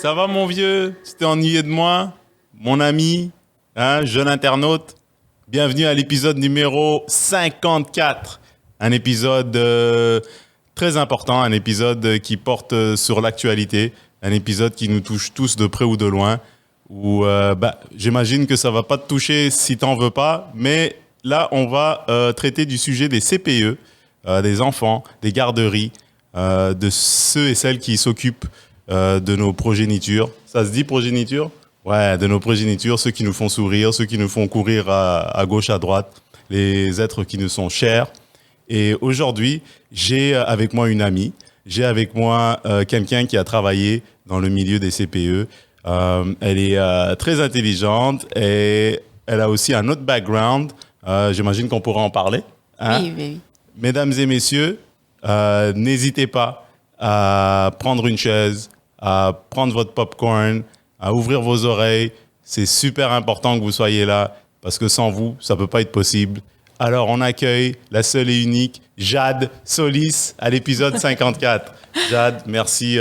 Ça va, mon vieux? Tu t'es ennuyé de moi? Mon ami, hein, jeune internaute? Bienvenue à l'épisode numéro 54. Un épisode très important, un épisode qui porte sur l'actualité, un épisode qui nous touche tous de près ou de loin. Où, j'imagine que ça va pas te toucher si t'en veux pas, mais là, on va traiter du sujet des CPE, des enfants, des garderies, de ceux et celles qui s'occupent de nos progénitures. Ça se dit progéniture? Ouais, de nos progénitures, ceux qui nous font sourire, ceux qui nous font courir à gauche, à droite, les êtres qui nous sont chers. Et aujourd'hui, j'ai avec moi une amie, j'ai avec moi quelqu'un qui a travaillé dans le milieu des CPE. Elle est très intelligente et elle a aussi un autre background. J'imagine qu'on pourra en parler. Hein? Oui, oui. Mesdames et messieurs, n'hésitez pas à prendre une chaise, à prendre votre popcorn, à ouvrir vos oreilles. C'est super important que vous soyez là parce que sans vous, ça ne peut pas être possible. Alors, on accueille la seule et unique Jade Solis à l'épisode 54. Jade, merci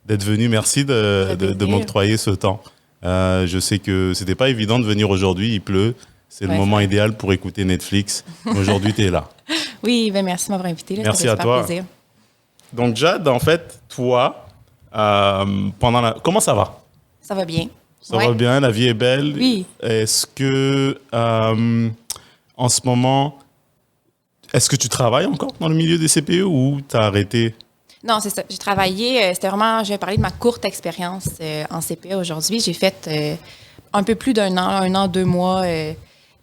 d'être venue. Merci de m'octroyer ce temps. Je sais que ce n'était pas évident de venir aujourd'hui. Il pleut. C'est le moment idéal pour écouter Netflix. Aujourd'hui, tu es là. Oui, ben merci de m'avoir invité. Là, merci à toi. Plaisir. Donc, Jade, en fait, toi, comment ça va? Ça va bien. Ça va bien, la vie est belle. Oui. Est-ce que, en ce moment, est-ce que tu travailles encore dans le milieu des CPE ou tu as arrêté? Non, c'est ça. J'ai travaillé, c'était vraiment, je vais parler de ma courte expérience en CPE aujourd'hui. J'ai fait un peu plus d'un an, 2 mois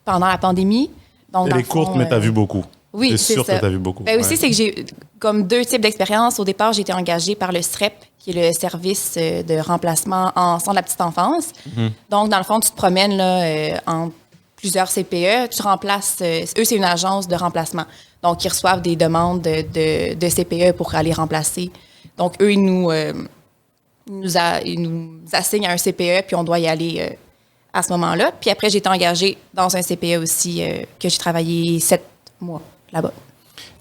pendant la pandémie. Donc, elle est courte, mais tu as vu beaucoup. Oui, c'est sûr ça. que tu as vu beaucoup. Ben aussi, c'est que j'ai comme 2 types d'expériences. Au départ, j'ai été engagée par le SREP, qui est le service de remplacement en centre de la petite enfance. Mm-hmm. Donc, dans le fond, tu te promènes là, en plusieurs CPE, tu remplaces. Eux, c'est une agence de remplacement. Donc, ils reçoivent des demandes de CPE pour aller remplacer. Donc, eux, ils nous assignent à un CPE, puis on doit y aller à ce moment-là. Puis après, j'ai été engagée dans un CPE aussi, que j'ai travaillé 7 mois là-bas.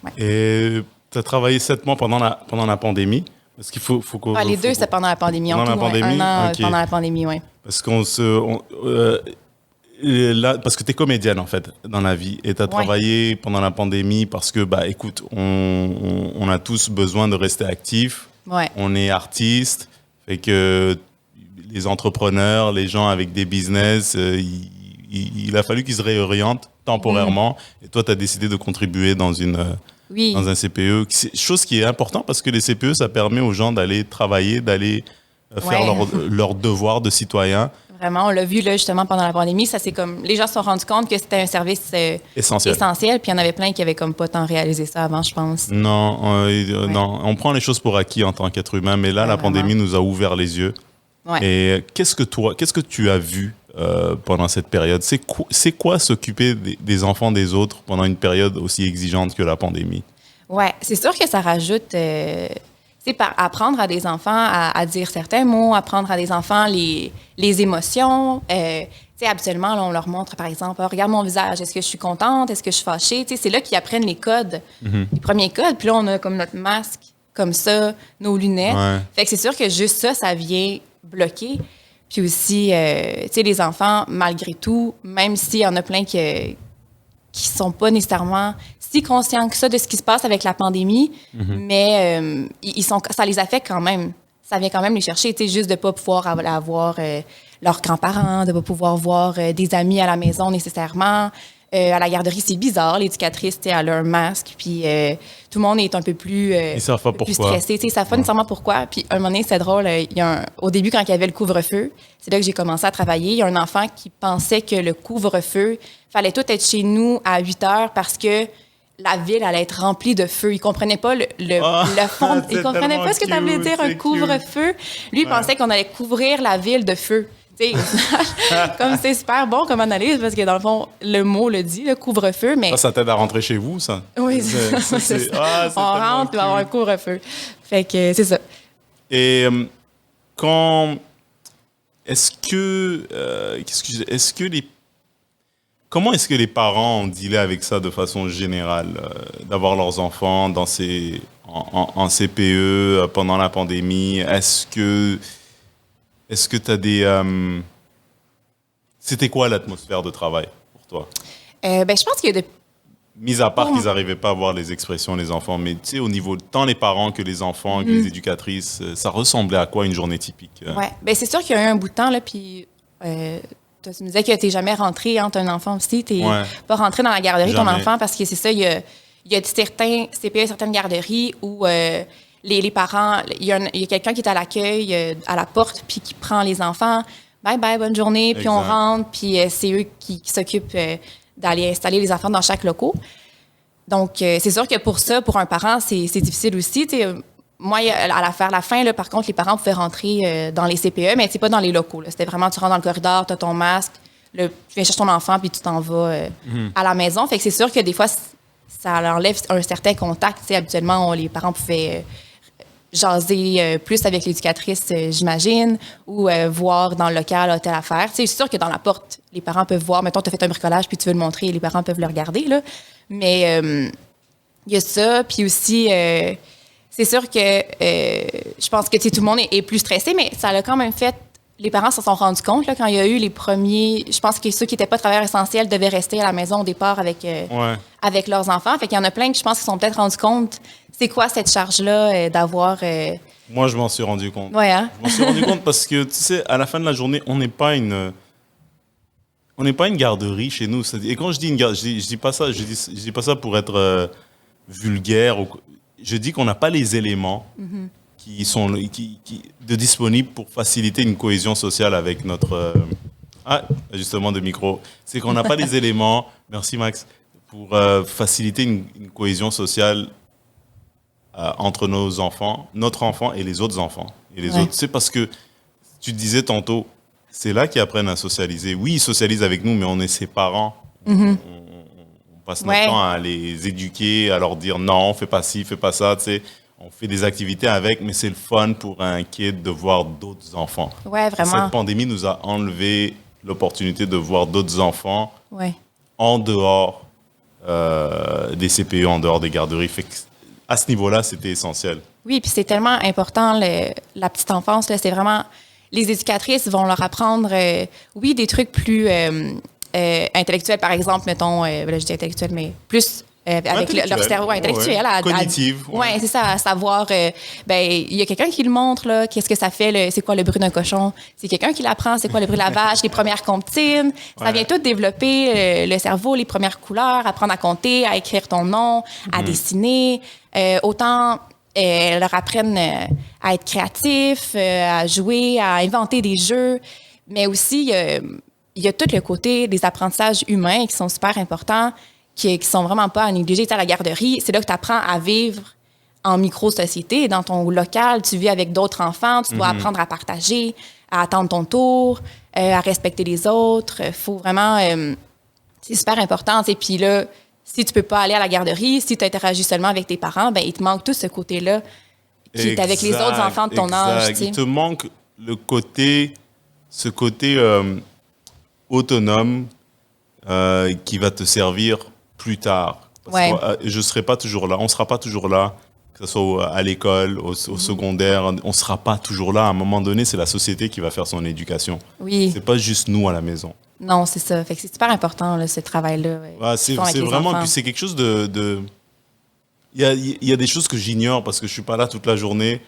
Ouais. Et tu as travaillé 7 mois pendant la pandémie? Parce qu'il faut qu'on... les deux, c'est pendant la pandémie. Pendant la pandémie? Un an okay. pendant la pandémie, oui. Parce parce que tu es comédienne, en fait, dans la vie. Et tu as travaillé pendant la pandémie parce que, écoute, on a tous besoin de rester actifs. Ouais. On est artistes. Fait que les entrepreneurs, les gens avec des business, il a fallu qu'ils se réorientent temporairement. Et toi, tu as décidé de contribuer dans un CPE. Chose qui est importante parce que les CPE, ça permet aux gens d'aller travailler, d'aller faire leur devoir de citoyen. Vraiment, on l'a vu là, justement pendant la pandémie. Ça, c'est comme les gens se sont rendus compte que c'était un service essentiel. Puis il y en avait plein qui avaient comme pas tant réalisé ça avant, je pense. Non, non, on prend les choses pour acquis en tant qu'être humain, mais là, la pandémie nous a ouvert les yeux. Ouais. Et qu'est-ce que tu as vu pendant cette période? C'est quoi s'occuper des enfants des autres pendant une période aussi exigeante que la pandémie? Oui, c'est sûr que ça rajoute... c'est apprendre à des enfants à dire certains mots, apprendre à des enfants les émotions. Habituellement, là, on leur montre, par exemple, regarde mon visage, est-ce que je suis contente, est-ce que je suis fâchée? C'est là qu'ils apprennent les codes, les premiers codes. Puis là, on a comme notre masque, comme ça, nos lunettes. Ouais. Fait que c'est sûr que juste ça vient bloquer. Puis aussi, les enfants, malgré tout, même s'il y en a plein qui sont pas nécessairement si conscients que ça de ce qui se passe avec la pandémie, mais ça les affecte quand même. Ça vient quand même les chercher, juste de ne pas pouvoir avoir leurs grands-parents, de ne pas pouvoir voir des amis à la maison nécessairement. À la garderie, c'est bizarre. L'éducatrice, elle a un masque, puis tout le monde est un peu plus, plus stressé. Ils ne savent pas nécessairement pourquoi. Puis un moment donné, c'est drôle, au début, quand il y avait le couvre-feu, c'est là que j'ai commencé à travailler. Il y a un enfant qui pensait que le couvre-feu, fallait tout être chez nous à 8 heures parce que la ville allait être remplie de feu. Il ne comprenait pas le fond. Il ne comprenait pas ce que ça voulait dire, un couvre-feu. Lui, il pensait qu'on allait couvrir la ville de feu. Comme c'est super bon comme analyse, parce que dans le fond, le mot le dit, le couvre-feu. Mais... Ça t'aide à rentrer chez vous, ça? Oui, c'est ça. On rentre, il va y avoir un couvre-feu. Fait que c'est ça. Et comment est-ce que les parents ont dealé avec ça de façon générale, d'avoir leurs enfants en CPE pendant la pandémie? Est-ce que Est-ce que tu as des... C'était quoi l'atmosphère de travail pour toi? Je pense qu'il y a de... Mis à part Oh. qu'ils n'arrivaient pas à voir les expressions, les enfants, mais tu sais, au niveau tant les parents que les enfants, que les éducatrices, ça ressemblait à quoi une journée typique? Ouais. Ben, c'est sûr qu'il y a eu un bout de temps, là, puis tu me disais que tu n'es jamais rentré, hein, tu as un enfant aussi, tu n'es Ouais. pas rentré dans la garderie, ton Jamais. enfant, parce que c'est ça, il y a certains CPE, certaines garderies où les parents, il y a quelqu'un qui est à l'accueil, à la porte, puis qui prend les enfants. Bye bye, bonne journée, puis on Exact. rentre, puis c'est eux qui s'occupent d'aller installer les enfants dans chaque locaux. Donc, c'est sûr que pour ça, pour un parent, c'est difficile aussi. Tu sais, moi, vers la fin, là, par contre, les parents pouvaient rentrer dans les CPE, mais c'est pas dans les locaux. Là. C'était vraiment, tu rentres dans le corridor, tu as ton masque, tu viens chercher ton enfant, puis tu t'en vas à la maison. Fait que c'est sûr que des fois, ça enlève un certain contact. Tu sais, habituellement, les parents pouvaient jaser plus avec l'éducatrice, j'imagine, ou voir dans le local telle affaire. Tu sais, c'est sûr que dans la porte, les parents peuvent voir. Mettons, tu as fait un bricolage, puis tu veux le montrer, les parents peuvent le regarder, là. Mais il y a ça, puis aussi, c'est sûr que je pense que tu sais, tout le monde est plus stressé, mais ça a quand même fait... Les parents se sont rendus compte, là, quand il y a eu les premiers... Je pense que ceux qui n'étaient pas travailleurs essentiels devaient rester à la maison au départ avec leurs enfants. Fait qu'il y en a plein qui, je pense, qui se sont peut-être rendus compte c'est quoi cette charge-là d'avoir... Moi, je m'en suis rendu compte. Ouais, hein? Je m'en suis rendu compte parce que, tu sais, à la fin de la journée, on n'est pas une garderie chez nous. Et quand je dis une garderie, je dis pas ça, je dis pas ça pour être vulgaire. Je dis qu'on n'a pas les éléments qui sont de disponibles pour faciliter une cohésion sociale avec notre ajustement de micro. C'est qu'on n'a pas les éléments. Merci Max, pour faciliter une cohésion sociale entre nos enfants, notre enfant et les autres enfants. Et les autres, c'est parce que tu disais tantôt, c'est là qu'ils apprennent à socialiser. Oui, ils socialisent avec nous, mais on est ses parents. On passe notre temps à les éduquer, à leur dire non, fais pas ci, fais pas ça. Tu sais, on fait des activités avec, mais c'est le fun pour un kid de voir d'autres enfants. Ouais, vraiment. Cette pandémie nous a enlevé l'opportunité de voir d'autres enfants Ouais. en dehors des CPE, en dehors des garderies. Fait que, à ce niveau-là, c'était essentiel. Oui, puis c'est tellement important, la petite enfance. Là, c'est vraiment... Les éducatrices vont leur apprendre, oui, des trucs plus intellectuels, par exemple, mettons, là, je dis intellectuel, mais plus avec leur cerveau intellectuel. Cognitive. Oui, c'est ça, à savoir, il y a quelqu'un qui le montre, là, qu'est-ce que ça fait, c'est quoi le bruit d'un cochon. C'est quelqu'un qui l'apprend, c'est quoi le bruit de la vache, les premières comptines. Ça vient tout développer le cerveau, les premières couleurs, apprendre à compter, à écrire ton nom, à dessiner. Autant leur apprennent à être créatifs, à jouer, à inventer des jeux, mais aussi il y a tout le côté des apprentissages humains qui sont super importants, qui sont vraiment pas à négliger. Tu sais, à la garderie, c'est là que tu apprends à vivre en micro-société. Dans ton local, tu vis avec d'autres enfants, tu dois apprendre à partager, à attendre ton tour, à respecter les autres. Faut vraiment... c'est super important. Et puis là, si tu peux pas aller à la garderie, si tu interagis seulement avec tes parents, ben il te manque tout ce côté-là qui est avec les autres enfants de ton âge. Tu sais. Il te manque ce côté autonome qui va te servir plus tard. Parce que, je serai pas toujours là, on sera pas toujours là, que ce soit à l'école, au secondaire, on sera pas toujours là. À un moment donné, c'est la société qui va faire son éducation. Oui. C'est pas juste nous à la maison. Non, c'est ça. Fait que c'est super important, là, ce travail-là. C'est vraiment... Puis c'est quelque chose de... Il y a des choses que j'ignore parce que je suis pas là toute la journée.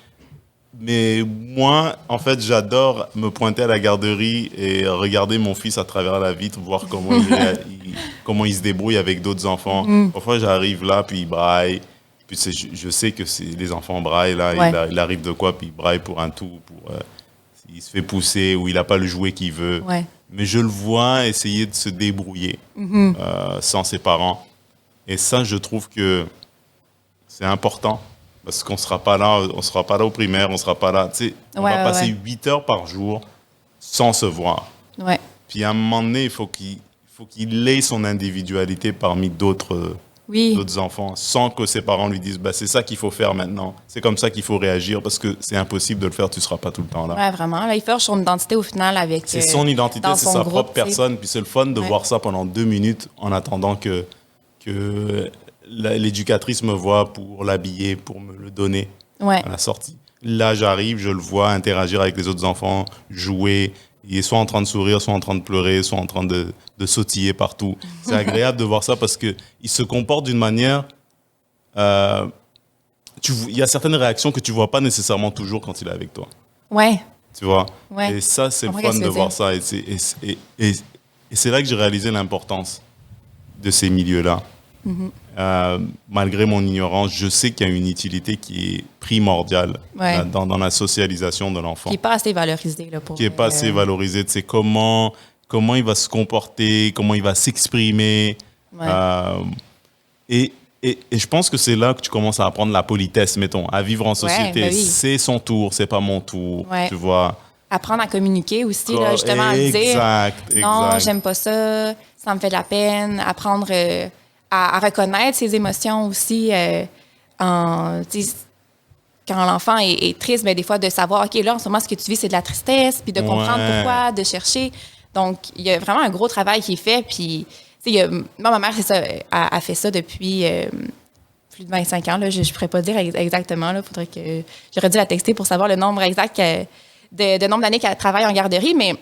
Mais moi, en fait, j'adore me pointer à la garderie et regarder mon fils à travers la vitre, voir comment il se débrouille avec d'autres enfants. Parfois, j'arrive là, puis il braille. Puis je sais que les enfants braillent, là. Il arrive de quoi, puis il braille pour un tout. Il se fait pousser ou il n'a pas le jouet qu'il veut. Ouais. Mais je le vois essayer de se débrouiller sans ses parents. Et ça, je trouve que c'est important. Parce qu'on ne sera pas là au primaire, on ne sera pas là. Tu sais, on va passer 8 heures par jour sans se voir. Ouais. Puis à un moment donné, il faut qu'il ait son individualité parmi d'autres enfants, sans que ses parents lui disent c'est ça qu'il faut faire maintenant, c'est comme ça qu'il faut réagir, parce que c'est impossible de le faire, tu ne seras pas tout le temps là. Ouais, vraiment. Là, il forge son identité au final avec. C'est son identité, c'est sa propre personne. Puis c'est le fun de Ouais. voir ça pendant 2 minutes en attendant que l'éducatrice me voit pour l'habiller, pour me le donner Ouais. à la sortie. là, j'arrive, je le vois interagir avec les autres enfants, jouer. Il est soit en train de sourire, soit en train de pleurer, soit en train de sautiller partout. C'est agréable de voir ça parce qu'il se comporte d'une manière... il y a certaines réactions que tu vois pas nécessairement toujours quand il est avec toi. Ouais. Tu vois? Ouais. Et ça, c'est le Comprends fun ce que de tu voir veux ça. Et c'est là que j'ai réalisé l'importance de ces milieux-là. Malgré mon ignorance, je sais qu'il y a une utilité qui est primordiale Ouais. dans la socialisation de l'enfant. Qui n'est pas assez valorisé. Là, pour, Qui n'est pas assez valorisé. Tu sais, comment il va se comporter, comment il va s'exprimer. Ouais. Et je pense que c'est là que tu commences à apprendre la politesse, mettons, à vivre en société. ben oui. C'est son tour, c'est pas mon tour, Ouais. tu vois. Apprendre à communiquer aussi, là, justement, à dire Exact. non, j'aime pas ça, ça me fait de la peine. Apprendre à reconnaître ses émotions aussi. Tu sais, quand l'enfant est triste, ben, des fois, de savoir, OK, là, en ce moment, ce que tu vis, c'est de la tristesse, puis de comprendre Ouais. pourquoi, de chercher. Donc, il y a vraiment un gros travail qui est fait. Puis, tu sais, moi, ma mère, c'est ça, a fait ça depuis plus de 25 ans. Là. Je ne pourrais pas dire exactement. Faudrait que j'aurais dû la texter pour savoir le nombre exact de nombre d'années qu'elle travaille en garderie, mais...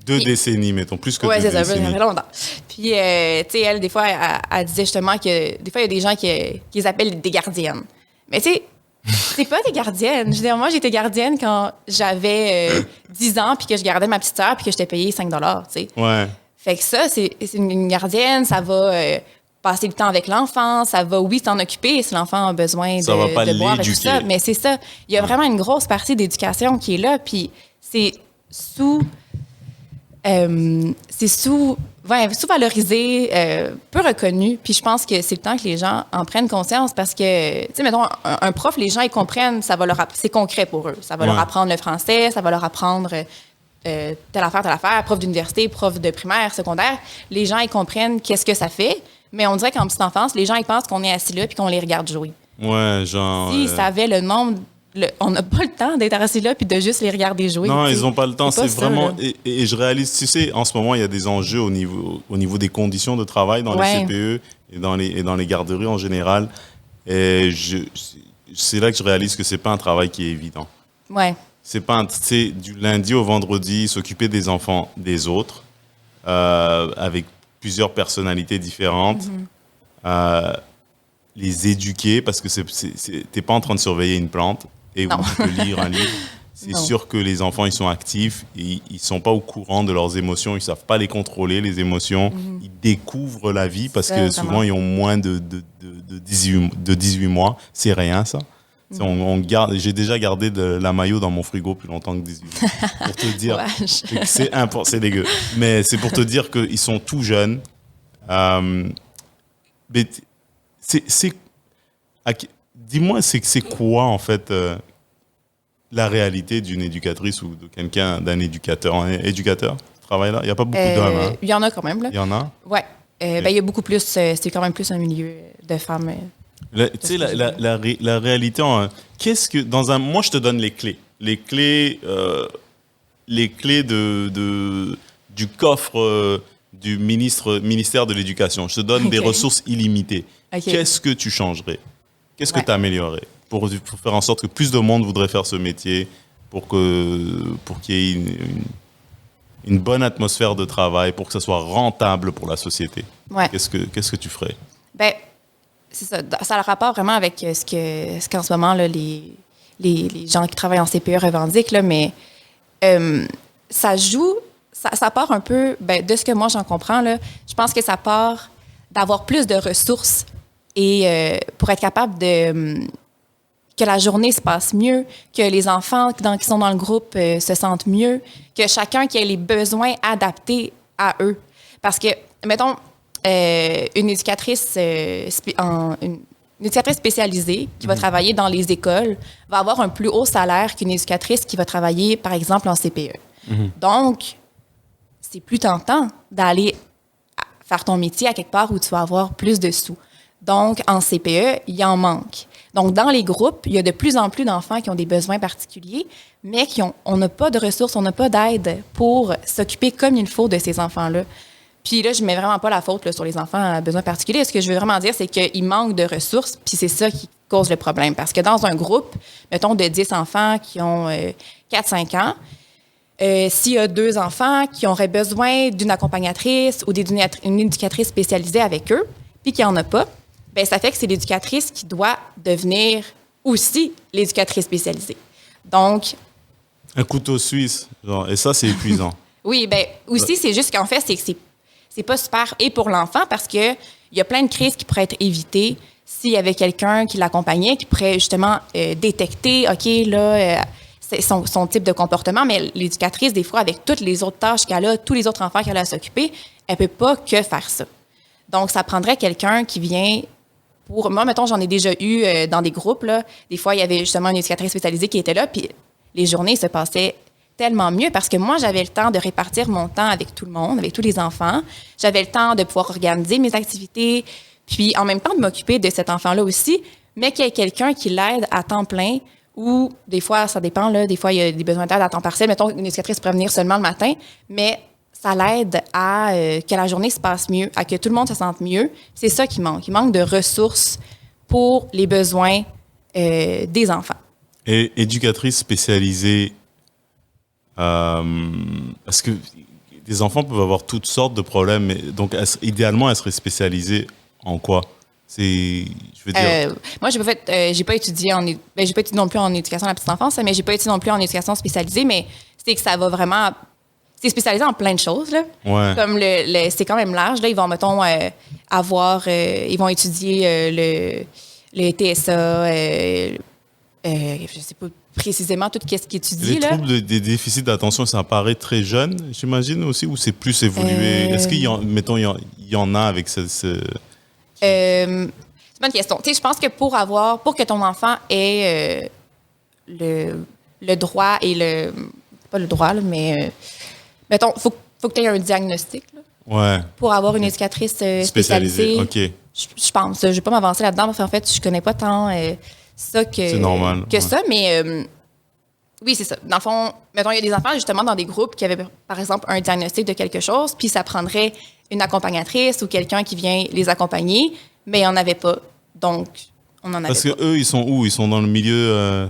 2 décennies, mettons, plus que Oui, 2 c'est ça, ça décennies. fait longtemps. Puis, tu sais, elle, des fois, elle disait justement que des fois, il y a des gens qui les appellent des gardiennes. Mais tu sais, c'est pas des gardiennes. Je veux dire, moi, j'étais gardienne quand j'avais 10 ans, puis que je gardais ma petite sœur, puis que j'étais payée 5 $, tu sais. Ouais. Fait que ça, c'est une gardienne, ça va passer le temps avec l'enfant, ça va, oui, s'en occuper si l'enfant a besoin Ça va pas de boire et tout l'éduquer. ça. Mais c'est ça. Il y a vraiment une grosse partie d'éducation qui est là, puis c'est sous-valorisé, peu reconnu. Puis je pense que c'est le temps que les gens en prennent conscience parce que, tu sais, mettons, un prof, les gens, ils comprennent, c'est concret pour eux. Ça va leur apprendre le français, ça va leur apprendre telle affaire, prof d'université, prof de primaire, secondaire. Les gens, ils comprennent qu'est-ce que ça fait. Mais on dirait qu'en petite enfance, les gens, ils pensent qu'on est assis là puis qu'on les regarde jouer. Ouais, genre... S'ils savaient le nombre... on n'a pas le temps d'être assis là puis de juste les regarder jouer. Non, t'sais. ils n'ont pas le temps. C'est C'est pas ça, vraiment... là. Et je réalise, tu sais, en ce moment, il y a des enjeux au niveau des conditions de travail dans les CPE et dans les garderies en général. Et c'est là que je réalise que c'est pas un travail qui est évident. Ouais. C'est pas, tu sais, du lundi au vendredi, s'occuper des enfants des autres, avec plusieurs personnalités différentes, les éduquer, parce que t'es pas en train de surveiller une plante et Non. ou tu peux lire un livre. C'est Non. sûr que les enfants, ils sont actifs, ils sont pas au courant de leurs émotions, ils savent pas les contrôler, les émotions. Ils découvrent la vie parce Ça, que vraiment. souvent, ils ont moins de 18 mois. C'est rien, ça. Tu sais, on garde, j'ai déjà gardé de la maillot dans mon frigo plus longtemps que 18 mois. Pour te dire, Wesh. c'est dégueu. Mais c'est pour te dire qu'ils sont tout jeunes. Mais dis-moi, c'est quoi, en fait, la réalité d'une éducatrice ou de quelqu'un, d'un éducateur? Un éducateur qui travaille là? Il n'y a pas beaucoup d'hommes, hein? Il y en a quand même, là. Il y en a? Ouais. Ben, il y a beaucoup plus... c'est quand même plus un milieu de femmes. Tu sais, la réalité, moi, je te donne les clés. Les clés du coffre du ministère de l'Éducation. Je te donne des Ok. ressources illimitées. Ok. Qu'est-ce que tu changerais? Qu'est-ce que Ouais. tu améliorerais pour faire en sorte que plus de monde voudrait faire ce métier, pour qu'il y ait une bonne atmosphère de travail, pour que ça soit rentable pour la société? Ouais. Qu'est-ce que tu ferais? Ben, c'est ça. Ça a le rapport vraiment avec ce qu'en ce moment, là, les gens qui travaillent en CPE revendiquent, là, mais ça joue, ça part un peu, ben, de ce que moi j'en comprends, là, je pense que ça part d'avoir plus de ressources et pour être capable que la journée se passe mieux, que les enfants qui sont dans le groupe se sentent mieux, que chacun qui ait les besoins adaptés à eux. Parce que, mettons, une éducatrice une éducatrice spécialisée qui va travailler dans les écoles va avoir un plus haut salaire qu'une éducatrice qui va travailler, par exemple, en CPE. Donc, c'est plus tentant d'aller faire ton métier à quelque part où tu vas avoir plus de sous. Donc, en CPE, il y en manque. Donc, dans les groupes, il y a de plus en plus d'enfants qui ont des besoins particuliers, mais on n'a pas de ressources, on n'a pas d'aide pour s'occuper comme il faut de ces enfants-là. Puis là, je mets vraiment pas la faute là, sur les enfants à besoins particuliers. Ce que je veux vraiment dire, c'est qu'il manque de ressources, puis c'est ça cause le problème. Parce que dans un groupe, mettons, de 10 enfants qui ont 4-5 ans, s'il y a 2 enfants qui auraient besoin d'une accompagnatrice ou d'une éducatrice spécialisée avec eux, puis qu'il n'y en a pas, bien, ça fait que c'est l'éducatrice qui doit devenir aussi l'éducatrice spécialisée. Donc... Un couteau suisse, genre, et ça, c'est épuisant. Oui, bien, aussi, c'est juste qu'en fait, c'est pas super et pour l'enfant parce qu'il y a plein de crises qui pourraient être évitées s'il y avait quelqu'un qui l'accompagnait, qui pourrait justement détecter, OK, là... c'est son type de comportement, mais l'éducatrice, des fois, avec toutes les autres tâches qu'elle a, tous les autres enfants qu'elle a à s'occuper, elle peut pas que faire ça. Donc, ça prendrait quelqu'un qui vient pour... Moi, mettons, j'en ai déjà eu dans des groupes, là. Des fois, il y avait justement une éducatrice spécialisée qui était là, puis les journées se passaient tellement mieux parce que moi, j'avais le temps de répartir mon temps avec tout le monde, avec tous les enfants. J'avais le temps de pouvoir organiser mes activités, puis en même temps de m'occuper de cet enfant-là aussi, mais qu'il y ait quelqu'un qui l'aide à temps plein. Ou des fois, ça dépend, là, des fois, il y a des besoins d'aide à temps partiel. Mettons, une éducatrice pourrait venir seulement le matin, mais ça l'aide à que la journée se passe mieux, à que tout le monde se sente mieux. C'est ça qui manque. Il manque de ressources pour les besoins des enfants. Et éducatrice spécialisée, parce que des enfants peuvent avoir toutes sortes de problèmes, mais donc idéalement, elle serait spécialisée en quoi? Je veux dire... moi, j'ai pas étudié j'ai pas étudié non plus en éducation à la petite enfance, mais j'ai pas étudié non plus en éducation spécialisée, mais c'est que ça va vraiment... C'est spécialisé en plein de choses, là. Ouais. Comme c'est quand même large, là. Ils vont, mettons, ils vont étudier le TSA, je sais pas précisément tout ce qui étudie, Les là. troubles des déficits d'attention, ça apparaît très jeune, j'imagine aussi, ou c'est plus évolué? Est-ce qu'il y en a avec ce... C'est une bonne question. Tu sais, je pense que pour que ton enfant ait le droit et pas le droit, là, mais mettons, faut que tu aies un diagnostic, là, Ouais. pour avoir une éducatrice spécialisée. OK. Je pense. Je vais pas m'avancer là-dedans parce qu'en fait, je connais pas tant ça C'est normal, que ça, mais oui, c'est ça. Dans le fond, mettons, il y a des enfants justement dans des groupes qui avaient, par exemple, un diagnostic de quelque chose, puis ça prendrait une accompagnatrice ou quelqu'un qui vient les accompagner, mais il n'y en avait pas. Donc, on en avait Parce pas. que eux, ils sont où? Ils sont dans le milieu,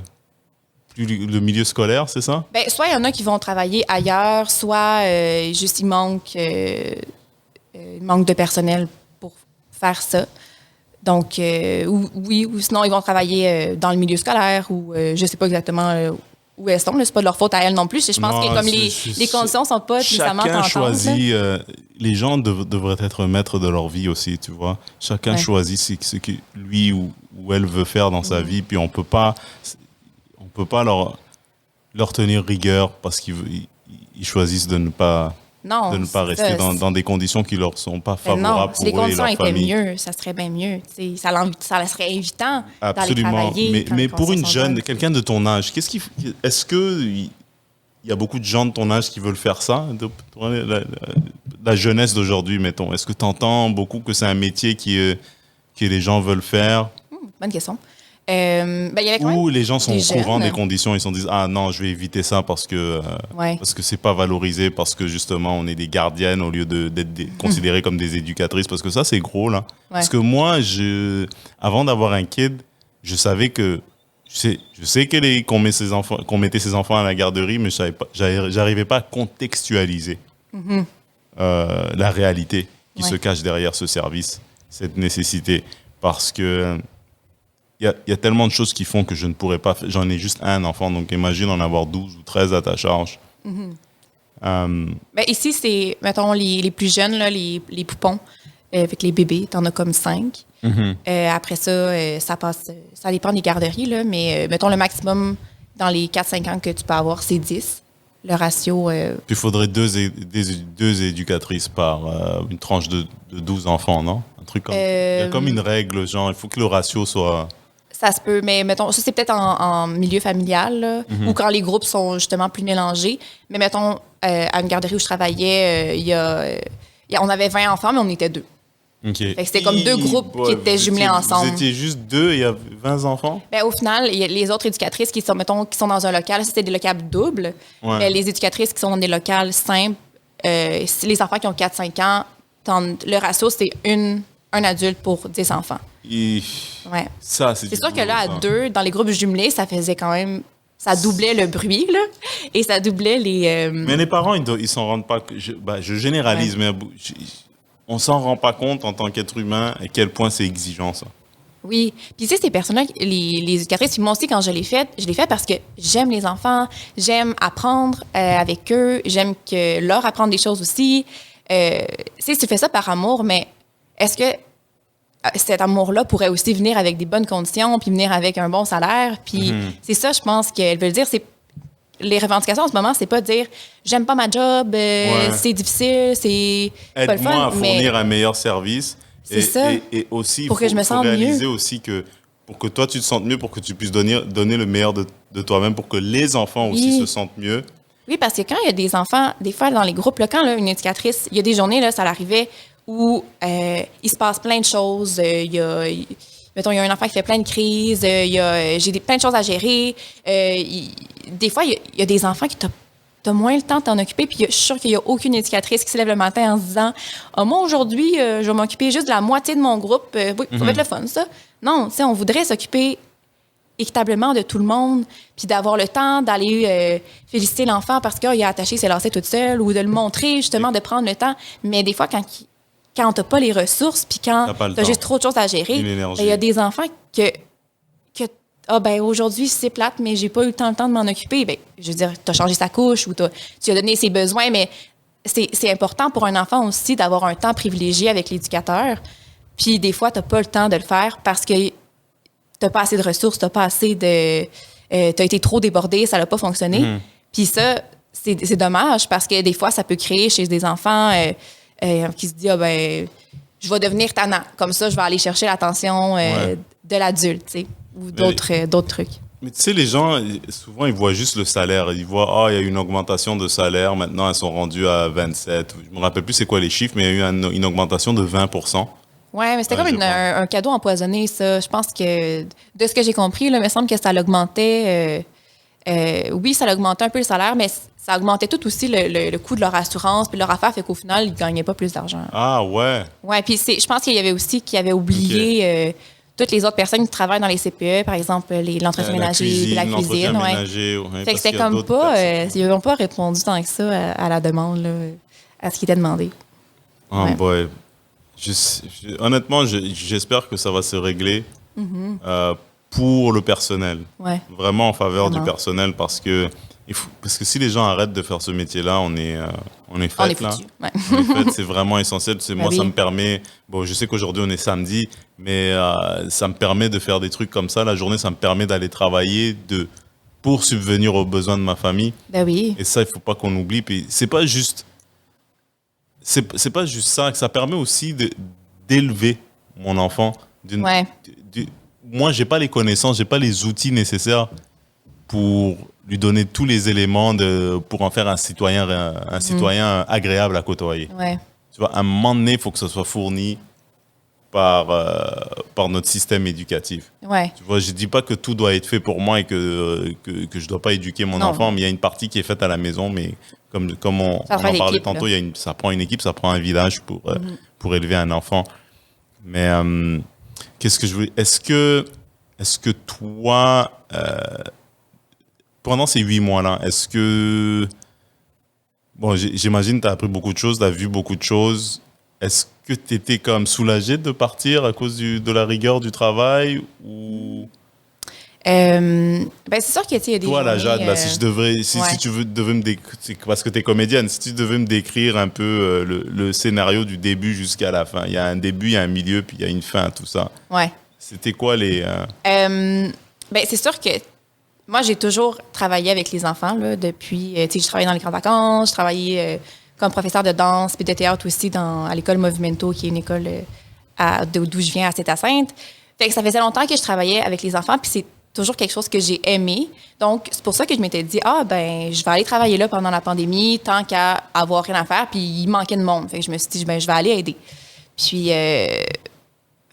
le milieu scolaire, c'est ça? Ben, soit il y en a qui vont travailler ailleurs, soit juste il manque de personnel pour faire ça. Donc, ou sinon, ils vont travailler dans le milieu scolaire ou je sais pas exactement où elles sont. C'est pas de leur faute à elles non plus. Je pense que comme les conditions sont pas nécessairement chacun tentantes. choisit, les gens devraient être maîtres de leur vie aussi, tu vois. Chacun choisit ce que lui ou elle veut faire dans sa vie, puis on peut pas leur tenir rigueur parce qu'ils choisissent de ne pas rester dans des conditions qui leur sont pas favorables pour eux et leur famille. Si les conditions étaient mieux, ça serait bien mieux. Ça serait évitant Absolument. d'aller travailler. Mais pour une jeune, quelqu'un de ton âge, est-ce que il y a beaucoup de gens de ton âge qui veulent faire ça? La jeunesse d'aujourd'hui, mettons. Est-ce que tu entends beaucoup que c'est un métier que les gens veulent faire? Bonne question. Il y avait Ou les gens sont au courant jeunes. des conditions, ils se disent ah non, je vais éviter ça parce que c'est pas valorisé, parce que justement on est des gardiennes au lieu d'être considérées comme des éducatrices, parce que ça c'est gros là. Parce que moi, avant d'avoir un kid, je savais que je sais qu'on mettait ses enfants à la garderie, mais j'arrivais pas à contextualiser la réalité qui se cache derrière ce service, cette nécessité, parce que il y a tellement de choses qui font que je ne pourrais pas faire. J'en ai juste un enfant, donc imagine en avoir 12 ou 13 à ta charge. Ici, c'est, mettons, les plus jeunes, là, les poupons, avec les bébés, t'en as comme 5. Après ça, ça dépend des garderies, là, mais mettons, le maximum dans les 4-5 ans que tu peux avoir, c'est 10. Le ratio... Puis il faudrait deux éducatrices par une tranche de 12 enfants, non? Un truc comme... Il y a comme une règle, genre, il faut que le ratio soit... Ça se peut, mais mettons, ça c'est peut-être en milieu familial, là, ou quand les groupes sont justement plus mélangés. Mais mettons, à une garderie où je travaillais, on avait 20 enfants, mais on était 2. Okay. Fait que c'était comme 2 groupes qui étaient jumelés ensemble. Vous étiez juste 2 et il y a 20 enfants? Ben, au final, il y a les autres éducatrices qui sont dans un local, c'était des locales doubles. Mais les éducatrices qui sont dans des locales simples, les enfants qui ont 4-5 ans, le ratio, c'est une un adulte pour 10 enfants. Et Ouais. ça, c'est C'est du sûr que boulot, là, à ça. 2, dans les groupes jumelés, ça faisait quand même... Ça doublait le bruit, là, et ça doublait les... Mais les parents, ils s'en rendent pas. Je généralise, mais on s'en rend pas compte en tant qu'être humain à quel point c'est exigeant, ça. Oui. Puis tu sais, ces personnes-là, les éducatrices, puis moi aussi, quand je l'ai fait parce que j'aime les enfants, j'aime apprendre avec eux, j'aime leur apprendre des choses aussi. Tu sais, tu fais ça par amour, mais est-ce que cet amour-là pourrait aussi venir avec des bonnes conditions, puis venir avec un bon salaire? Puis c'est ça, je pense qu'elle veut dire, c'est... Les revendications en ce moment, c'est pas de dire j'aime pas ma job, c'est difficile, c'est pas le Aide-moi fun. à fournir un meilleur service. C'est ça. Et aussi, Pour que je me faut sente réaliser mieux. aussi que pour que toi, tu te sentes mieux, pour que tu puisses donner le meilleur de toi-même, pour que les enfants aussi Oui. se sentent mieux. Oui, parce que quand il y a des enfants, des fois dans les groupes, là, quand là, une éducatrice, il y a des journées, là, ça l'arrivait où il se passe plein de choses. Mettons, il y a un enfant qui fait plein de crises, j'ai plein de choses à gérer. Des fois, il y a des enfants qui t'as moins le temps de t'en occuper, puis je suis sûre qu'il n'y a aucune éducatrice qui se lève le matin en se disant ah, moi, aujourd'hui, je vais m'occuper juste de la moitié de mon groupe. Oui, ça va être le fun, ça. Non, tu sais, on voudrait s'occuper équitablement de tout le monde, puis d'avoir le temps d'aller féliciter l'enfant parce qu'il a attaché ses lacets toute seule, ou de le montrer, justement, de prendre le temps. Mais des fois, quand t'as pas les ressources, puis quand T'as pas le t'as temps. juste trop de choses à gérer, Ni ben, l'énergie. il y a des enfants que ah ben aujourd'hui c'est plate, mais j'ai pas eu le temps de m'en occuper. Ben, je veux dire, t'as changé sa couche ou tu as donné ses besoins, mais c'est important pour un enfant aussi d'avoir un temps privilégié avec l'éducateur. Puis des fois, t'as pas le temps de le faire parce que t'as pas assez de ressources, t'as pas assez de... t'as été trop débordé, ça n'a pas fonctionné. Puis ça, c'est dommage parce que des fois, ça peut créer chez des enfants qui se disent, ah ben, je vais devenir tannant. Comme ça, je vais aller chercher l'attention de l'adulte, tu sais, ou d'autres trucs. Mais tu sais, les gens, souvent, ils voient juste le salaire. Ils voient, il y a eu une augmentation de salaire. Maintenant, elles sont rendues à 27. Je me rappelle plus c'est quoi les chiffres, mais il y a eu une augmentation de 20%. Oui, mais c'était Ouais, comme je vois. un cadeau empoisonné, ça. Je pense que, de ce que j'ai compris, là, il me semble que ça l'augmentait. Oui, ça l'augmentait un peu le salaire, mais ça augmentait tout aussi le coût de leur assurance puis leur affaire, fait qu'au final, ils ne gagnaient pas plus d'argent. Ah ouais. Oui, puis je pense qu'il y avait aussi qui avait oublié toutes les autres personnes qui travaillent dans les CPE, par exemple, l'entretien ménager puis la cuisine. l'entretien Ouais. ménager, ouais, Fait que parce c'était qu'il y a comme d'autres pas... personnes. ils n'ont pas répondu tant que ça à la demande, là, à ce qui était demandé. Ah Ouais. boy. Honnêtement, j'espère que ça va se régler pour le personnel. Ouais. Vraiment en faveur du Vraiment. personnel parce que si les gens arrêtent de faire ce métier-là, on est On est fait là. foutus. Ouais. On est fait, c'est vraiment essentiel. Moi, oui. ça me permet. Bon, je sais qu'aujourd'hui on est samedi, mais ça me permet de faire des trucs comme ça. La journée, ça me permet d'aller travailler pour subvenir aux besoins de ma famille. Ben oui. Et ça, il faut pas qu'on oublie. Puis c'est pas juste ça, que ça permet aussi d'élever mon enfant. Ouais. Moi, j'ai pas les connaissances, j'ai pas les outils nécessaires pour lui donner tous les éléments pour en faire un citoyen agréable à côtoyer. Ouais. Tu vois, à un moment donné, il faut que ça soit fourni par notre système éducatif. Ouais. Tu vois, je dis pas que tout doit être fait pour moi et que je dois pas éduquer mon Non. enfant, mais il y a une partie qui est faite à la maison, mais comme on Ça en prend parlait l'équipe, tantôt, là. ça prend une équipe, ça prend un village pour élever un enfant. Mais qu'est-ce que je voulais... Est-ce que toi, pendant ces 8 mois-là, est-ce que... Bon, j'imagine que tu as appris beaucoup de choses, tu as vu beaucoup de choses. Est-ce que tu étais comme soulagé de partir à cause de la rigueur du travail ou... Ben, c'est sûr qu'il y a des Toi, la journées, Jade, là, si ouais. tu devais me décrire, parce que tu es comédienne, si tu devais me décrire un peu le scénario du début jusqu'à la fin, il y a un début, il y a un milieu, puis il y a une fin à tout ça. Ouais. C'était quoi les... Ben, c'est sûr que moi, j'ai toujours travaillé avec les enfants, là, depuis... tu sais, je travaillais dans les grandes vacances, je travaillais comme professeur de danse puis de théâtre aussi à l'école Movimento, qui est une école d'où je viens, à Saint-Hyacinthe. Fait que ça faisait longtemps que je travaillais avec les enfants, puis c'est toujours quelque chose que j'ai aimé. Donc, c'est pour ça que je m'étais dit, ben, je vais aller travailler là pendant la pandémie, tant qu'à avoir rien à faire, puis il manquait de monde. Fait que je me suis dit, ben, je vais aller aider. Puis, fait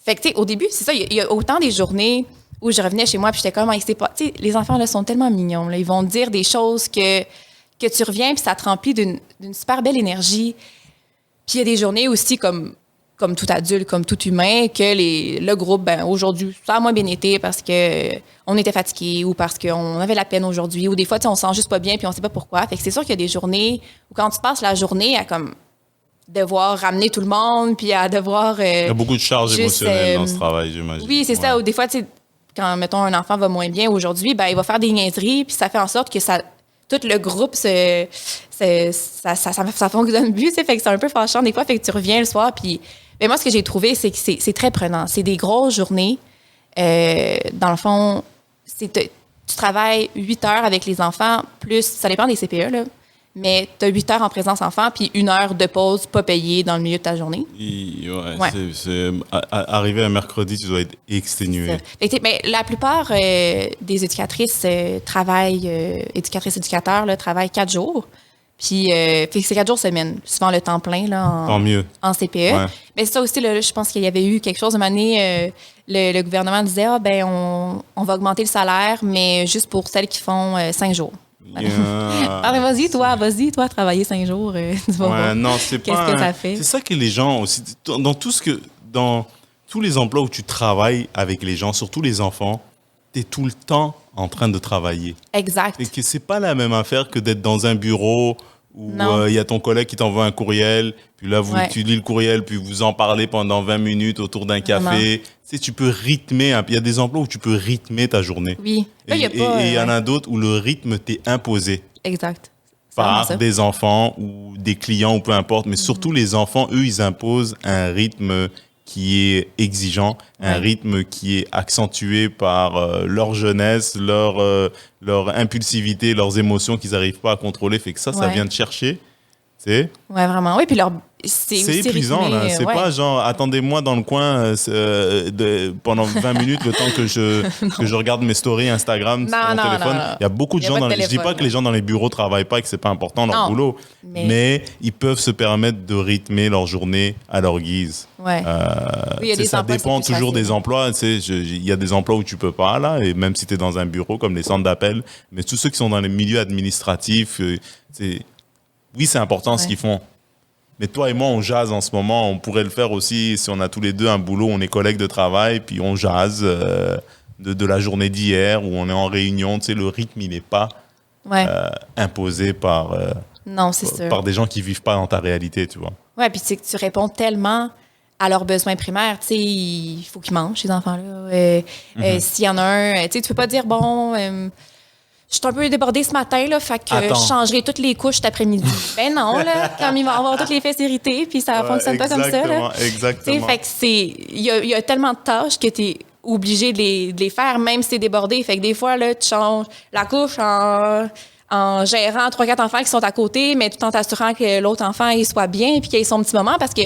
que, tu sais, au début, c'est ça, il y a autant des journées où je revenais chez moi, puis j'étais comme, tu sais, les enfants, là, sont tellement mignons, là. Ils vont te dire des choses que tu reviens, puis ça te remplit d'une super belle énergie. Puis il y a des journées aussi comme comme tout adulte, comme tout humain, que le groupe, ben, aujourd'hui, ça a moins bien été parce que on était fatigué ou parce qu'on avait la peine aujourd'hui ou des fois, tu sais, on se sent juste pas bien puis on sait pas pourquoi. Fait que c'est sûr qu'il y a des journées où quand tu passes la journée à comme devoir ramener tout le monde puis à devoir... Il y a beaucoup de charges juste, émotionnelles dans ce travail, j'imagine. Oui, c'est ça. Ou des fois, tu sais, quand, mettons, un enfant va moins bien aujourd'hui, ben, il va faire des niaiseries puis ça fait en sorte que tout le groupe ça fonctionne plus, tu sais, fait que c'est un peu fâchant des fois, fait que tu reviens le soir, puis mais moi, ce que j'ai trouvé, c'est que c'est très prenant. C'est des grosses journées. Dans le fond, tu travailles 8 heures avec les enfants, plus, ça dépend des CPE, là, mais tu as 8 heures en présence enfant, puis 1 heure de pause pas payée dans le milieu de ta journée. Arrivé un mercredi, tu dois être exténué. Mais la plupart des éducatrices éducateurs, là, travaillent 4 jours. Puis, c'est 4 jours semaine, souvent le temps plein là, Tant mieux. En CPE. Ouais. Mais ça aussi, là, je pense qu'il y avait eu quelque chose. Une année, le gouvernement disait on va augmenter le salaire, mais juste pour celles qui font 5 jours. Yeah. Vas-y, toi, travailler 5 jours. Tu vas voir. Non, c'est pas. Qu'est-ce que ça fait? C'est ça que les gens aussi. Dans tous les emplois où tu travailles avec les gens, surtout les enfants, tu es tout le temps en train de travailler. Exact. Et que c'est pas la même affaire que d'être dans un bureau où il y a ton collègue qui t'envoie un courriel, puis là, tu lis le courriel, puis vous en parlez pendant 20 minutes autour d'un café. Tu sais, tu peux rythmer. Il y a des emplois où tu peux rythmer ta journée. Oui. Et il y en a d'autres où le rythme t'est imposé. Exact. Par des enfants ou des clients ou peu importe. Mais surtout, les enfants, eux, ils imposent un rythme qui est exigeant, un rythme qui est accentué par leur jeunesse, leur impulsivité, leurs émotions qu'ils n'arrivent pas à contrôler. Fait que ça vient te chercher. Tu sais? Ouais, vraiment. Oui, puis c'est épuisant, rythmé, là. C'est pas genre, attendez-moi dans le coin pendant 20 minutes le temps que je regarde mes stories Instagram sur mon téléphone. Non. Il y a beaucoup de gens je dis pas que les gens dans les bureaux travaillent pas et que c'est pas important leur boulot, mais ils peuvent se permettre de rythmer leur journée à leur guise. Ouais. Ça dépend toujours des emplois. Il y a des emplois où tu peux pas, là, et même si tu es dans un bureau comme les centres d'appel, mais tous ceux qui sont dans les milieux administratifs, oui, c'est important ce qu'ils font. Mais toi et moi, on jase en ce moment. On pourrait le faire aussi si on a tous les deux un boulot, on est collègues de travail, puis on jase de la journée d'hier où on est en réunion. Tu sais, le rythme, il n'est pas imposé par des gens qui ne vivent pas dans ta réalité, tu vois. Ouais, puis tu réponds tellement à leurs besoins primaires. Tu sais, il faut qu'ils mangent, ces enfants-là. S'il y en a un, tu sais, tu peux pas dire, bon... je suis un peu débordée ce matin, là, fait que je changerai toutes les couches cet après-midi. Ben non, là, quand il va avoir toutes les fesses irritées, puis ça fonctionne pas comme ça. Là. Exactement. Fait que il y a tellement de tâches que tu es obligé de les faire, même si tu es débordé. Fait que des fois, là, tu changes la couche en gérant 3-4 enfants qui sont à côté, mais tout en t'assurant que l'autre enfant il soit bien puis qu'il ait son petit moment, parce que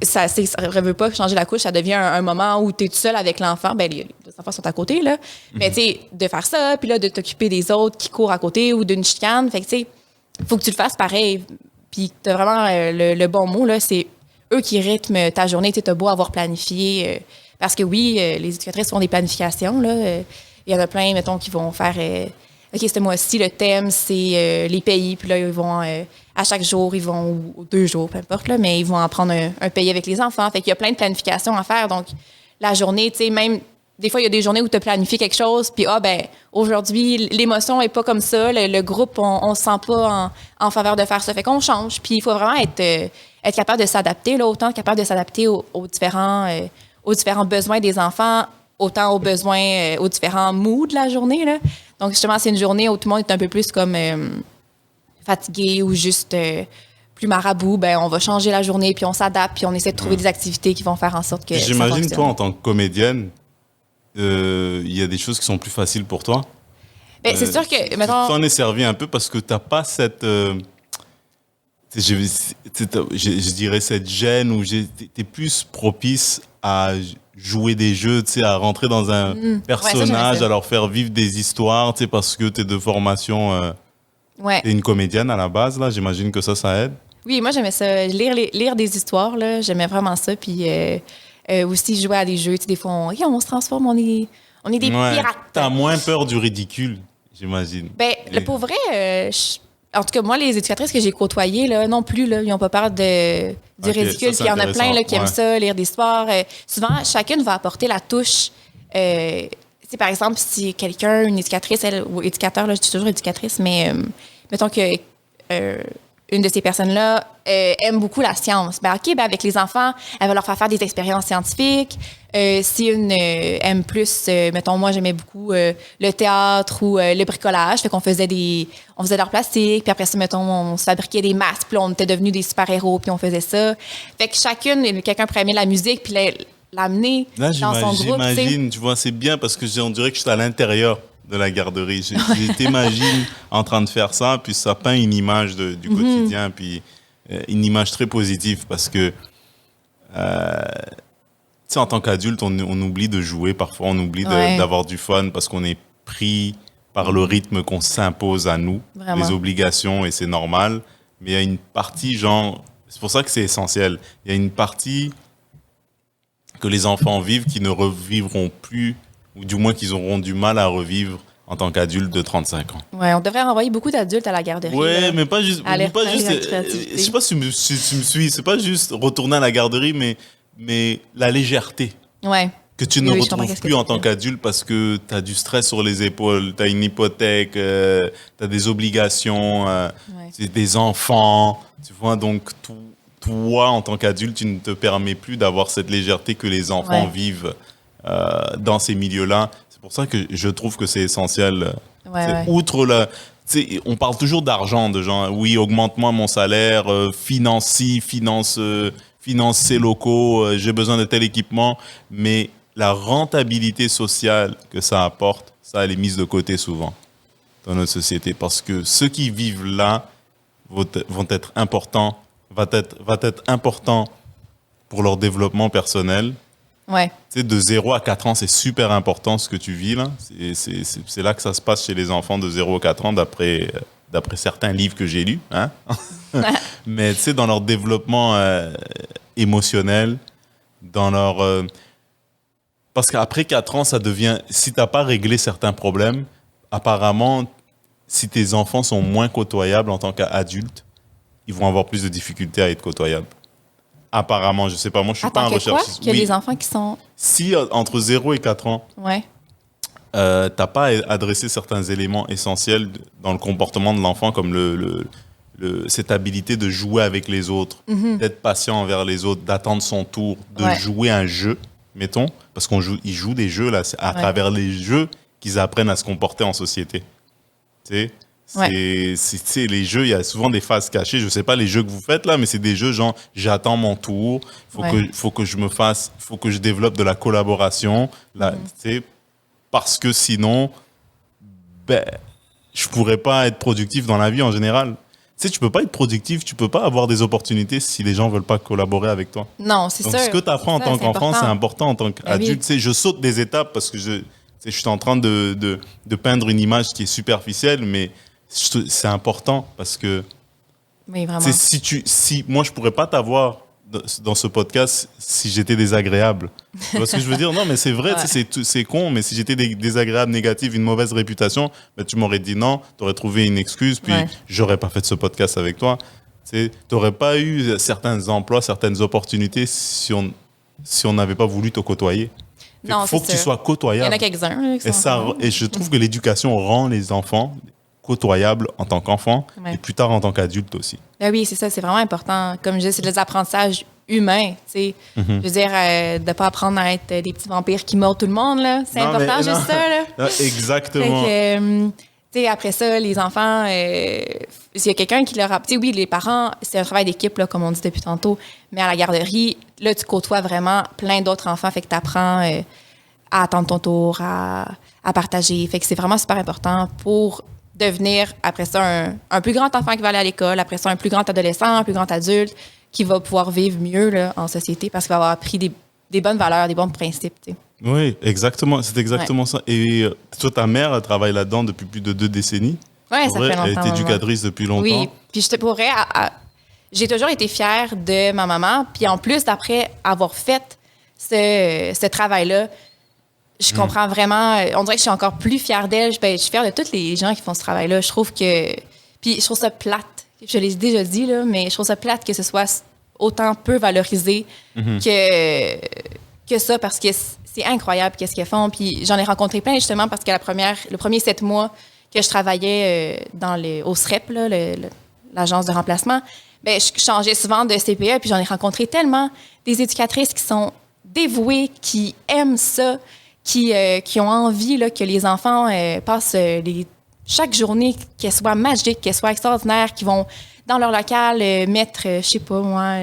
ça ne veut pas changer la couche, ça devient un moment où tu es tout seul avec l'enfant. Ben, les enfants sont à côté, là. Mais, tu sais, de faire ça, puis là, de t'occuper des autres qui courent à côté ou d'une chicane. Fait que, tu sais, faut que tu le fasses pareil. Puis, tu as vraiment le bon mot, là. C'est eux qui rythment ta journée. Tu as beau avoir planifié. Parce que, oui, les éducatrices font des planifications, là. Il y en a plein, mettons, qui vont faire... OK, ce mois-ci, le thème, c'est les pays. Puis là, ils vont... à chaque jour, ils vont, ou 2 jours, peu importe, là, mais ils vont en prendre un pays avec les enfants. Fait qu'il y a plein de planifications à faire. Donc, la journée, tu sais, même, des fois, il y a des journées où tu as planifié quelque chose, puis, aujourd'hui, l'émotion est pas comme ça. Le groupe, on se sent pas en faveur de faire ça. Fait qu'on change. Puis, il faut vraiment être capable de s'adapter, là, autant capable de s'adapter aux différents besoins des enfants, autant aux besoins, aux différents moods de la journée, là. Donc, justement, c'est une journée où tout le monde est un peu plus comme... fatigué ou juste plus marabout, ben on va changer la journée, puis on s'adapte, puis on essaie de trouver des activités qui vont faire en sorte que J'imagine, toi, en tant que comédienne, il y a des choses qui sont plus faciles pour toi. Ben, c'est sûr que... Tu t'en es servi un peu parce que tu n'as pas cette... je dirais cette gêne où tu es plus propice à jouer des jeux, à rentrer dans un personnage, à leur faire vivre des histoires, parce que tu es de formation... T'es une comédienne à la base, là. J'imagine que ça aide. Oui, moi, j'aimais ça. Lire des histoires, là. J'aimais vraiment ça. Puis aussi jouer à des jeux. Des fois, on se transforme, on est des pirates. T'as moins peur du ridicule, j'imagine. Ben, pour vrai, En tout cas, moi, les éducatrices que j'ai côtoyées, là, non plus, là, ils n'ont pas peur du ridicule. Puis il y en a plein là, qui aiment ça, lire des histoires. Souvent, chacune va apporter la touche. Par exemple, si quelqu'un, une éducatrice, ou éducateur, là, je dis toujours éducatrice, mais mettons que une de ces personnes-là aime beaucoup la science. Avec les enfants, elle va leur faire des expériences scientifiques. Si une aime plus, mettons, moi, j'aimais beaucoup le théâtre ou le bricolage. Fait qu'on faisait de l'art plastique. Puis après ça, mettons, on se fabriquait des masques. Puis on était devenus des super-héros. Puis on faisait ça. Fait que quelqu'un pourrait aimer la musique. Puis l'amener là, dans son groupe. J'imagine, tu vois, c'est bien parce que on dirait que je suis à l'intérieur de la garderie. Je t'imagine en train de faire ça, puis ça peint une image du quotidien, puis une image très positive parce que, tu sais, en tant qu'adulte, on oublie de jouer parfois, on oublie d'avoir du fun parce qu'on est pris par le rythme qu'on s'impose à nous, Vraiment. les obligations, et c'est normal. Mais il y a une partie, c'est pour ça que c'est essentiel, il y a une partie que les enfants vivent qui ne revivront plus, ou du moins qu'ils auront du mal à revivre en tant qu'adultes de 35 ans. Ouais, on devrait renvoyer beaucoup d'adultes à la garderie. Ouais, là. mais pas juste. Je sais pas si tu me suis. C'est pas juste retourner à la garderie, mais la légèreté. Ouais. Que tu ne retrouves plus en tant qu'adulte parce que tu as du stress sur les épaules, tu as une hypothèque, tu as des obligations, des enfants. Tu vois, donc toi, en tant qu'adulte, tu ne te permets plus d'avoir cette légèreté que les enfants vivent dans ces milieux-là. C'est pour ça que je trouve que c'est essentiel. Outre on parle toujours d'argent, de gens, oui, augmente-moi mon salaire, finance ces locaux, j'ai besoin de tel équipement, mais la rentabilité sociale que ça apporte, ça, elle est mise de côté souvent dans notre société parce que ceux qui vivent là vont être importants, va être important pour leur développement personnel. Ouais. Tu sais, de 0 à 4 ans, c'est super important ce que tu vis là. C'est là que ça se passe chez les enfants de 0 à 4 ans, d'après certains livres que j'ai lus. Hein? Mais tu sais, dans leur développement émotionnel, dans leur... parce qu'après 4 ans, ça devient... Si tu n'as pas réglé certains problèmes, apparemment, si tes enfants sont moins côtoyables en tant qu'adultes, ils vont avoir plus de difficultés à être côtoyables. Apparemment, je sais pas, moi je suis pas en recherche. Qu'il y a des enfants qui sont... Si entre 0 et 4 ans, t'as pas adressé certains éléments essentiels dans le comportement de l'enfant, comme cette habilité de jouer avec les autres, d'être patient envers les autres, d'attendre son tour, de jouer un jeu, mettons, parce ils jouent des jeux là, c'est à travers les jeux qu'ils apprennent à se comporter en société. Tu sais? Les jeux, il y a souvent des phases cachées. Je sais pas les jeux que vous faites là, mais c'est des jeux genre j'attends mon tour, faut que je développe de la collaboration là, tu sais, parce que sinon je pourrais pas être productif dans la vie en général. Tu sais, tu peux pas être productif, tu peux pas avoir des opportunités si les gens veulent pas collaborer avec toi. Non, c'est sûr. Donc ce que tu apprends en tant qu'enfant, c'est important en tant qu'adulte. Tu sais, je saute des étapes parce que je suis en train de peindre une image qui est superficielle, mais c'est important parce que si moi je pourrais pas t'avoir dans ce podcast si j'étais désagréable. Tu vois ce que je veux dire? Non, mais c'est vrai, c'est con, mais si j'étais désagréable, négatif, une mauvaise réputation, tu m'aurais dit non, tu aurais trouvé une excuse, puis j'aurais pas fait ce podcast avec toi. Tu n'aurais pas eu certains emplois, certaines opportunités si on n'avait pas voulu te côtoyer. Il faut que tu sois côtoyable. Il y en a quelques-uns. Et je trouve que l'éducation rend les enfants côtoyables en tant qu'enfants et plus tard en tant qu'adultes aussi. Ben oui, c'est ça, c'est vraiment important. Comme je dis, c'est des apprentissages humains. Je veux dire, de ne pas apprendre à être des petits vampires qui mordent tout le monde, là. C'est important, juste ça. Là. Exactement. Après ça, les enfants, s'il y a quelqu'un qui leur a... Oui, les parents, c'est un travail d'équipe, là, comme on dit depuis tantôt, mais à la garderie, là, tu côtoies vraiment plein d'autres enfants, fait que tu apprends à attendre ton tour, à partager. Fait que c'est vraiment super important pour devenir, après ça, un plus grand enfant qui va aller à l'école, après ça, un plus grand adolescent, un plus grand adulte, qui va pouvoir vivre mieux là, en société parce qu'il va avoir appris des bonnes valeurs, des bons principes. T'sais. Oui, exactement. C'est exactement ça. Et toi, ta mère, elle travaille là-dedans depuis plus de 2 décennies. Oui, ça fait longtemps. Elle est éducatrice depuis longtemps. Oui, puis j'ai toujours été fière de ma maman. Puis en plus, d'après avoir fait ce travail-là, je comprends vraiment. On dirait que je suis encore plus fière d'elle. Je suis fière de tous les gens qui font ce travail-là. Je trouve que... Puis je trouve ça plate, je l'ai déjà dit, là, mais je trouve ça plate que ce soit autant peu valorisé que ça, parce que c'est incroyable qu'est-ce qu'ils font. Puis j'en ai rencontré plein, justement, parce que le premier 7 mois que je travaillais au SREP, là, l'agence de remplacement, ben, je changeais souvent de CPE, puis j'en ai rencontré tellement des éducatrices qui sont dévouées, qui aiment ça, qui ont envie là, que les enfants passent chaque journée, qu'elle soit magique, qu'elle soit extraordinaire, qui vont dans leur local mettre, je sais pas moi,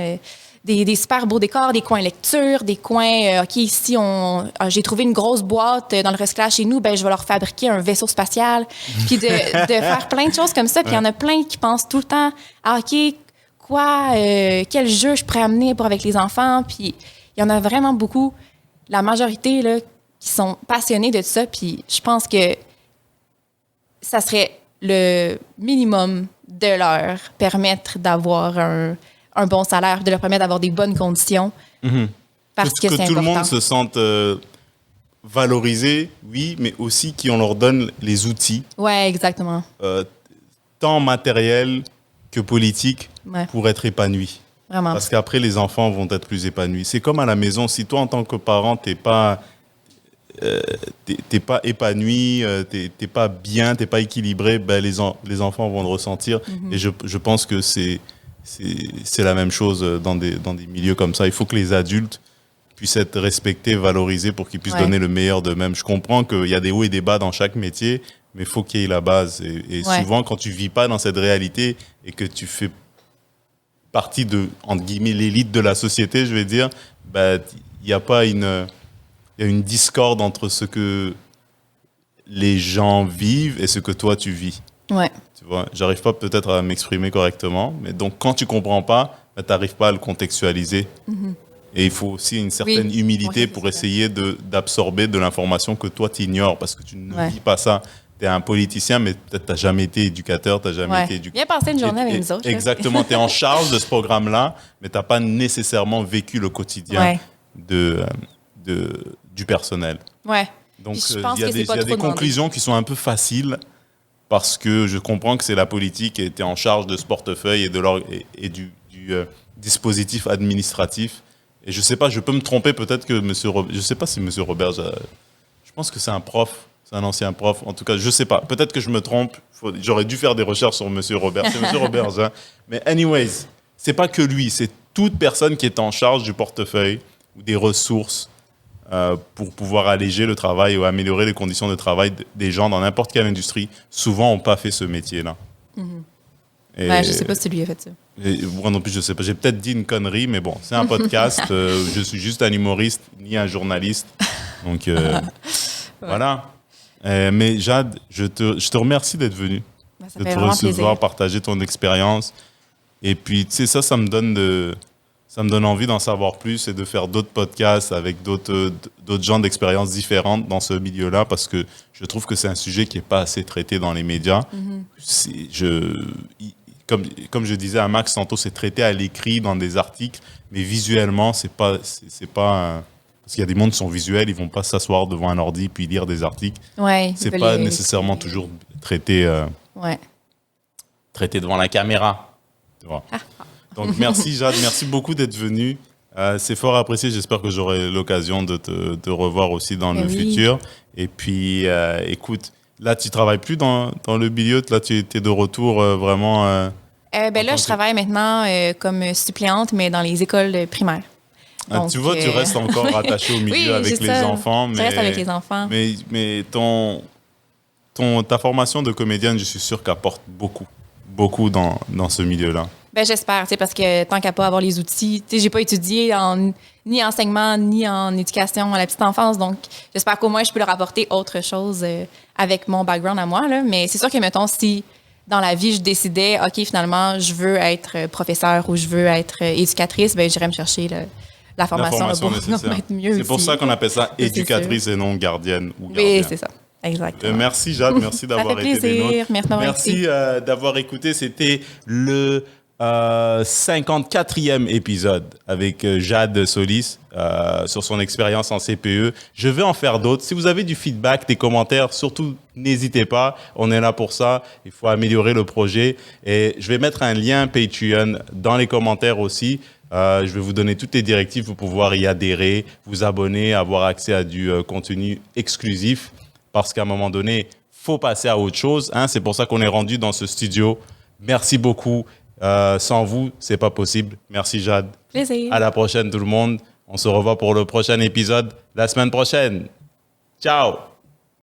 des super beaux décors, des coins lecture, des coins, OK, ici, j'ai trouvé une grosse boîte dans le recyclage chez nous, ben je vais leur fabriquer un vaisseau spatial, puis de faire plein de choses comme ça. Puis il y en a plein qui pensent tout le temps, OK, quel jeu je pourrais amener avec les enfants. Puis il y en a vraiment beaucoup, la majorité, là, qui sont passionnés de ça. Puis je pense que ça serait le minimum de leur permettre d'avoir un bon salaire, de leur permettre d'avoir des bonnes conditions. Parce que c'est important. Que tout le monde se sente valorisé, oui, mais aussi qu'on leur donne les outils. Ouais, exactement. Tant matériels que politiques pour être épanouis. Vraiment. Parce qu'après, les enfants vont être plus épanouis. C'est comme à la maison. Si toi, en tant que parent, t'es pas épanoui, t'es pas bien, t'es pas équilibré, ben les enfants vont le ressentir. Et je pense que c'est la même chose dans des milieux comme ça. Il faut que les adultes puissent être respectés, valorisés pour qu'ils puissent donner le meilleur d'eux-mêmes. Je comprends qu'il y a des hauts et des bas dans chaque métier, mais il faut qu'il y ait la base. Et souvent, quand tu vis pas dans cette réalité et que tu fais partie de, entre guillemets, l'élite de la société, je vais dire, ben, il y a une discorde entre ce que les gens vivent et ce que toi, tu vis. Ouais. Tu vois, j'arrive pas peut-être à m'exprimer correctement, mais donc quand tu comprends pas, ben, tu n'arrives pas à le contextualiser. Et il faut aussi une certaine humilité pour essayer d'absorber de l'information que toi, tu ignores, parce que tu ne vis pas ça. Tu es un politicien, mais peut-être tu n'as jamais été éducateur, tu n'as jamais été éducateur. Viens passer une journée avec nous autres. Exactement, tu es en charge de ce programme-là, mais tu n'as pas nécessairement vécu le quotidien du personnel. Ouais. Donc, il y a des conclusions qui sont un peu faciles, parce que je comprends que c'est la politique qui était en charge de ce portefeuille et du dispositif administratif. Et je sais pas, je peux me tromper, peut-être que je sais pas si M. Robert, je pense que c'est un prof, c'est un ancien prof. En tout cas, je sais pas, peut-être que je me trompe. J'aurais dû faire des recherches sur M. Robert. C'est M. Robert, hein. Mais anyways, c'est pas que lui, c'est toute personne qui est en charge du portefeuille ou des ressources pour pouvoir alléger le travail ou améliorer les conditions de travail des gens dans n'importe quelle industrie, souvent n'ont pas fait ce métier-là. Je sais pas si lui a fait ça. Moi non plus, je sais pas. J'ai peut-être dit une connerie, mais bon, c'est un podcast. Je suis juste un humoriste, ni un journaliste. Donc, voilà. Mais Jade, je te remercie d'être venue, Ça de fait te vraiment recevoir, plaisir. partager ton expérience. Et puis, tu sais, ça me donne envie d'en savoir plus et de faire d'autres podcasts avec d'autres gens d'expériences différentes dans ce milieu-là, parce que je trouve que c'est un sujet qui n'est pas assez traité dans les médias. Comme je disais à Max tantôt, c'est traité à l'écrit dans des articles, mais visuellement, c'est pas parce qu'il y a des mondes qui sont visuels, ils vont pas s'asseoir devant un ordi puis lire des articles. Ouais, C'est pas nécessairement toujours traité devant la caméra. Tu vois. Donc merci Jade, merci beaucoup d'être venue. C'est fort apprécié. J'espère que j'aurai l'occasion de te revoir aussi dans le futur. Et puis, écoute, là, tu travailles plus dans le milieu. Là, tu es de retour vraiment. Là, je travaille maintenant comme suppléante, mais dans les écoles primaires. Donc, tu vois, tu restes encore rattaché au milieu avec les enfants. Je reste avec les enfants. Mais ta formation de comédienne, je suis sûr qu'apporte beaucoup dans ce milieu-là. J'espère, parce que tant qu'à pas avoir les outils, j'ai pas étudié ni enseignement, ni en éducation à la petite enfance, donc j'espère qu'au moins je peux leur apporter autre chose avec mon background à moi, là. Mais c'est sûr que, mettons, si dans la vie je décidais, OK, finalement, je veux être professeur ou je veux être éducatrice, j'irais me chercher la formation pour être mieux. C'est pour ça qu'on appelle ça éducatrice et non gardienne ou gardien. Oui, c'est ça. Exactement. Merci Jade, merci d'avoir été des nôtres. Merci d'avoir écouté. C'était le 54e épisode avec Jade Solis sur son expérience en CPE. Je vais en faire d'autres. Si vous avez du feedback, des commentaires, surtout n'hésitez pas. On est là pour ça. Il faut améliorer le projet. Et je vais mettre un lien Patreon dans les commentaires aussi. Je vais vous donner toutes les directives pour pouvoir y adhérer, vous abonner, avoir accès à du contenu exclusif. Parce qu'à un moment donné, faut passer à autre chose. Hein. C'est pour ça qu'on est rendu dans ce studio. Merci beaucoup. Sans vous, c'est pas possible. Merci Jade. Plaisir. À la prochaine tout le monde. On se revoit pour le prochain épisode la semaine prochaine. Ciao.